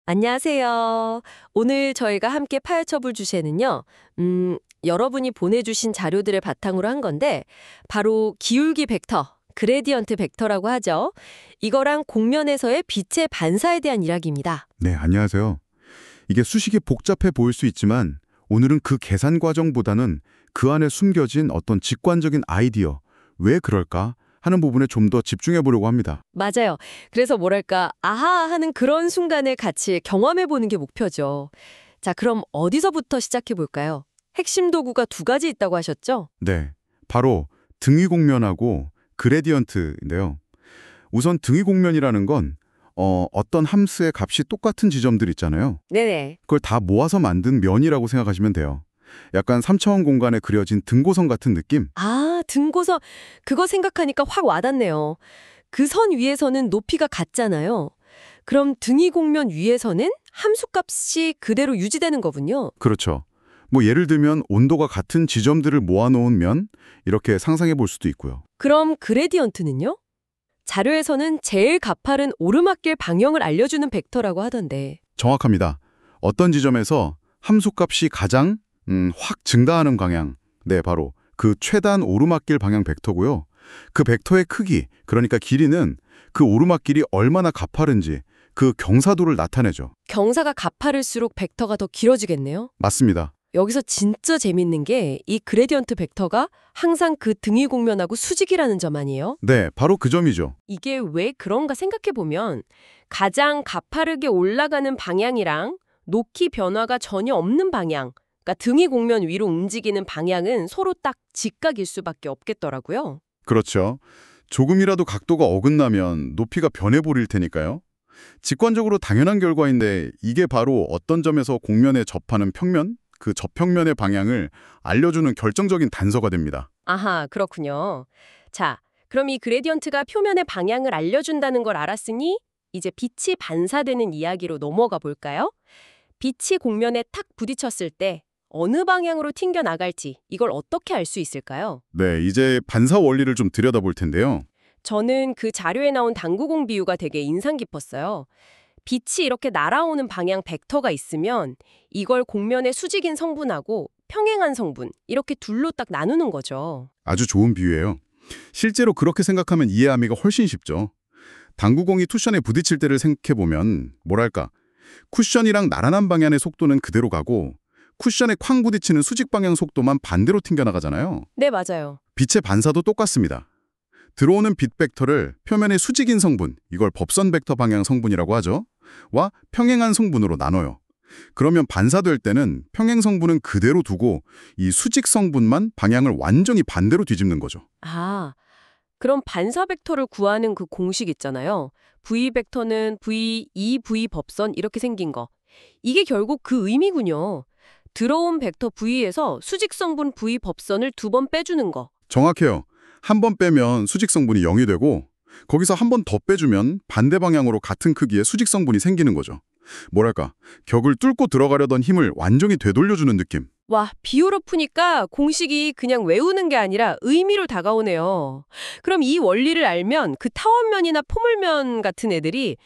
안녕하세요. 오늘 저희가 함께 파헤쳐 볼 주제는요. 여러분이 보내주신 자료들을 바탕으로 한 건데 바로 기울기 벡터, 그레디언트 벡터라고 하죠. 이거랑 곡면에서의 빛의 반사에 대한 이야기입니다. 네, 안녕하세요. 이게 수식이 복잡해 보일 수 있지만 오늘은 그 계산 과정보다는 그 안에 숨겨진 어떤 직관적인 아이디어, 왜 그럴까 하는 부분에 좀 더 집중해 보려고 합니다. 맞아요. 그래서 뭐랄까, 아하 하는 그런 순간을 같이 경험해 보는 게 목표죠. 자, 그럼 어디서부터 시작해 볼까요? 핵심 도구가 두 가지 있다고 하셨죠? 네, 바로 등위곡면하고 그레디언트인데요. 우선 등위곡면이라는 건 어떤 함수의 값이 똑같은 지점들 있잖아요. 네네. 그걸 다 모아서 만든 면이라고 생각하시면 돼요. 약간 3차원 공간에 그려진 등고선 같은 느낌? 아, 등고서 그거 생각하니까 확 와닿네요. 그 선 위에서는 높이가 같잖아요. 그럼 등위곡면 위에서는 함수값이 그대로 유지되는 거군요. 그렇죠. 뭐 예를 들면 온도가 같은 지점들을 모아놓은 면 이렇게 상상해 볼 수도 있고요. 그럼 그레디언트는요? 자료에서는 제일 가파른 오르막길 방향을 알려주는 벡터라고 하던데. 정확합니다. 어떤 지점에서 함수값이 가장 확 증가하는 방향, 네, 바로 그 최단 오르막길 방향 벡터고요. 그 벡터의 크기, 그러니까 길이는 그 오르막길이 얼마나 가파른지 그 경사도를 나타내죠. 경사가 가파를수록 벡터가 더 길어지겠네요. 맞습니다. 여기서 진짜 재밌는 게 이 그레디언트 벡터가 항상 그 등위곡면하고 수직이라는 점 아니에요? 네, 바로 그 점이죠. 이게 왜 그런가 생각해보면 가장 가파르게 올라가는 방향이랑 높이 변화가 전혀 없는 방향, 그러니까 등이 곡면 위로 움직이는 방향은 서로 딱 직각일 수밖에 없겠더라고요. 그렇죠. 조금이라도 각도가 어긋나면 높이가 변해버릴 테니까요. 직관적으로 당연한 결과인데 이게 바로 어떤 점에서 곡면에 접하는 평면, 그 접평면의 방향을 알려주는 결정적인 단서가 됩니다. 아하, 그렇군요. 자, 그럼 이 그레디언트가 표면의 방향을 알려준다는 걸 알았으니 이제 빛이 반사되는 이야기로 넘어가 볼까요? 빛이 곡면에 탁 부딪혔을 때 어느 방향으로 튕겨 나갈지 이걸 어떻게 알 수 있을까요? 네, 이제 반사 원리를 좀 들여다볼 텐데요. 저는 그 자료에 나온 당구공 비유가 되게 인상 깊었어요. 빛이 이렇게 날아오는 방향 벡터가 있으면 이걸 곡면의 수직인 성분하고 평행한 성분 이렇게 둘로 딱 나누는 거죠. 아주 좋은 비유예요. 실제로 그렇게 생각하면 이해하기가 훨씬 쉽죠. 당구공이 쿠션에 부딪힐 때를 생각해보면 뭐랄까, 쿠션이랑 나란한 방향의 속도는 그대로 가고 쿠션에 쾅 부딪히는 수직 방향 속도만 반대로 튕겨나가잖아요. 네, 맞아요. 빛의 반사도 똑같습니다. 들어오는 빛 벡터를 표면의 수직인 성분, 이걸 법선 벡터 방향 성분이라고 하죠. 와 평행한 성분으로 나눠요. 그러면 반사될 때는 평행 성분은 그대로 두고 이 수직 성분만 방향을 완전히 반대로 뒤집는 거죠. 아, 그럼 반사 벡터를 구하는 그 공식 있잖아요. V 벡터는 V, 2V 법선 이렇게 생긴 거. 이게 결국 그 의미군요. 들어온 벡터 V에서 수직 성분 V 법선을 두 번 빼주는 거. 정확해요. 한 번 빼면 수직 성분이 0이 되고 거기서 한 번 더 빼주면 반대 방향으로 같은 크기의 수직 성분이 생기는 거죠. 뭐랄까, 격을 뚫고 들어가려던 힘을 완전히 되돌려주는 느낌. 와, 비유로 푸니까 공식이 그냥 외우는 게 아니라 의미로 다가오네요. 그럼 이 원리를 알면 그 타원면이나 포물면 같은 애들이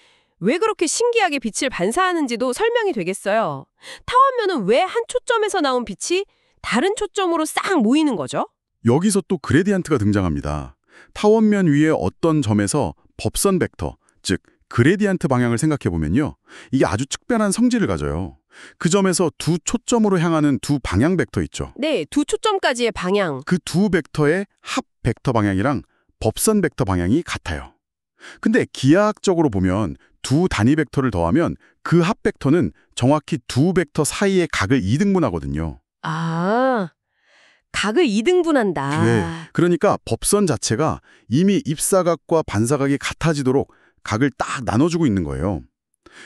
왜 그렇게 신기하게 빛을 반사하는지도 설명이 되겠어요. 타원면은 왜 한 초점에서 나온 빛이 다른 초점으로 싹 모이는 거죠? 여기서 또 그레디언트가 등장합니다. 타원면 위에 어떤 점에서 법선 벡터, 즉 그레디언트 방향을 생각해보면요. 이게 아주 특별한 성질을 가져요. 그 점에서 두 초점으로 향하는 두 방향 벡터 있죠. 네, 두 초점까지의 방향. 그 두 벡터의 합 벡터 방향이랑 법선 벡터 방향이 같아요. 근데 기하학적으로 보면 두 단위 벡터를 더하면 그 합 벡터는 정확히 두 벡터 사이의 각을 이등분하거든요. 아, 각을 이등분한다. 네. 그러니까 법선 자체가 이미 입사각과 반사각이 같아지도록 각을 딱 나눠주고 있는 거예요.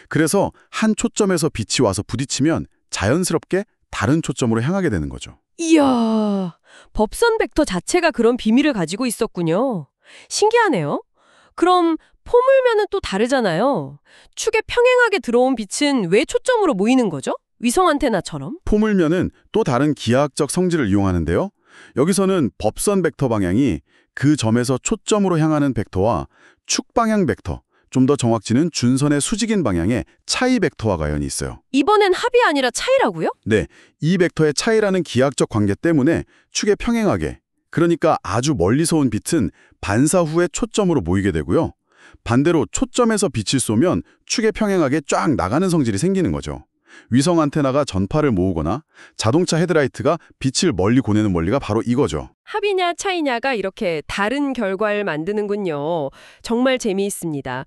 그래서 한 초점에서 빛이 와서 부딪히면 자연스럽게 다른 초점으로 향하게 되는 거죠. 이야, 법선 벡터 자체가 그런 비밀을 가지고 있었군요. 신기하네요. 그럼 포물면은 또 다르잖아요. 축에 평행하게 들어온 빛은 왜 초점으로 모이는 거죠? 위성 안테나처럼? 포물면은 또 다른 기하학적 성질을 이용하는데요. 여기서는 법선 벡터 방향이 그 점에서 초점으로 향하는 벡터와 축 방향 벡터, 좀 더 정확히는 준선의 수직인 방향의 차이 벡터와 관련이 있어요. 이번엔 합이 아니라 차이라고요? 네, 이 벡터의 차이라는 기하학적 관계 때문에 축에 평행하게, 그러니까 아주 멀리서 온 빛은 반사 후에 초점으로 모이게 되고요. 반대로 초점에서 빛을 쏘면 축에 평행하게 쫙 나가는 성질이 생기는 거죠. 위성 안테나가 전파를 모으거나 자동차 헤드라이트가 빛을 멀리 보내는 원리가 바로 이거죠. 합이냐 차이냐가 이렇게 다른 결과를 만드는군요. 정말 재미있습니다.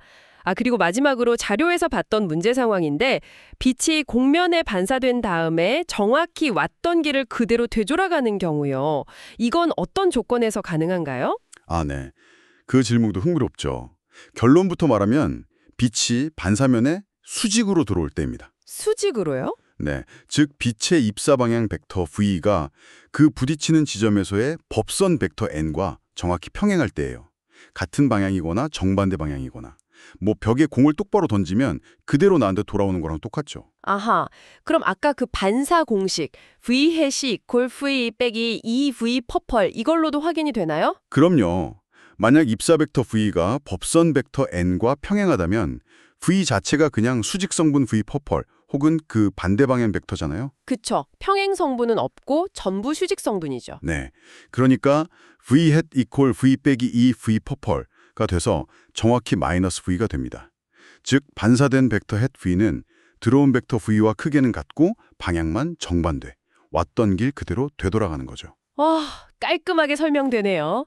그리고 마지막으로 자료에서 봤던 문제 상황인데 빛이 공면에 반사된 다음에 정확히 왔던 길을 그대로 되돌아가는 경우요. 이건 어떤 조건에서 가능한가요? 네. 그 질문도 흥미롭죠. 결론부터 말하면 빛이 반사면에 수직으로 들어올 때입니다. 수직으로요? 네, 즉 빛의 입사 방향 벡터 V가 그 부딪히는 지점에서의 법선 벡터 N과 정확히 평행할 때예요. 같은 방향이거나 정반대 방향이거나. 뭐 벽에 공을 똑바로 던지면 그대로 나한테 돌아오는 거랑 똑같죠. 아하, 그럼 아까 그 반사 공식 V 해시 이퀄 V 빼기 2V 퍼펄 이걸로도 확인이 되나요? 그럼요. 만약 입사 벡터 V가 법선 벡터 N과 평행하다면 V 자체가 그냥 수직성분 V 퍼펄 혹은 그 반대 방향 벡터잖아요. 그쵸. 평행 성분은 없고 전부 수직 성분이죠. 네. 그러니까 V hat 이퀄 V 빼기 2 V 퍼펄가 돼서 정확히 마이너스 V가 됩니다. 즉 반사된 벡터 hat V는 들어온 벡터 V와 크기는 같고 방향만 정반대. 왔던 길 그대로 되돌아가는 거죠. 깔끔하게 설명되네요.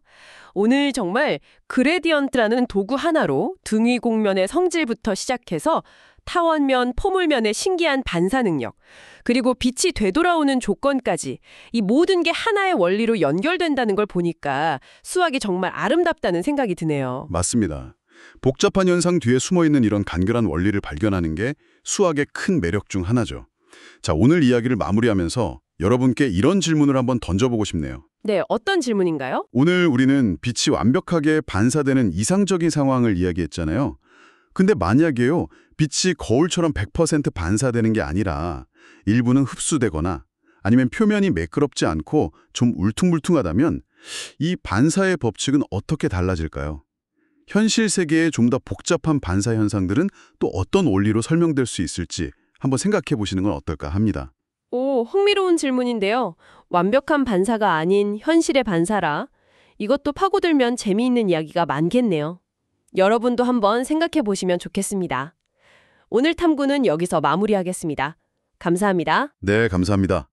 오늘 정말 그레디언트라는 도구 하나로 등위 공면의 성질부터 시작해서 타원면, 포물면의 신기한 반사 능력, 그리고 빛이 되돌아오는 조건까지 이 모든 게 하나의 원리로 연결된다는 걸 보니까 수학이 정말 아름답다는 생각이 드네요. 맞습니다. 복잡한 현상 뒤에 숨어있는 이런 간결한 원리를 발견하는 게 수학의 큰 매력 중 하나죠. 자, 오늘 이야기를 마무리하면서 여러분께 이런 질문을 한번 던져보고 싶네요. 네, 어떤 질문인가요? 오늘 우리는 빛이 완벽하게 반사되는 이상적인 상황을 이야기했잖아요. 근데 만약에요, 빛이 거울처럼 100% 반사되는 게 아니라 일부는 흡수되거나 아니면 표면이 매끄럽지 않고 좀 울퉁불퉁하다면 이 반사의 법칙은 어떻게 달라질까요? 현실 세계의 좀 더 복잡한 반사 현상들은 또 어떤 원리로 설명될 수 있을지 한번 생각해 보시는 건 어떨까 합니다. 흥미로운 질문인데요. 완벽한 반사가 아닌 현실의 반사라. 이것도 파고들면 재미있는 이야기가 많겠네요. 여러분도 한번 생각해 보시면 좋겠습니다. 오늘 탐구는 여기서 마무리하겠습니다. 감사합니다. 네, 감사합니다.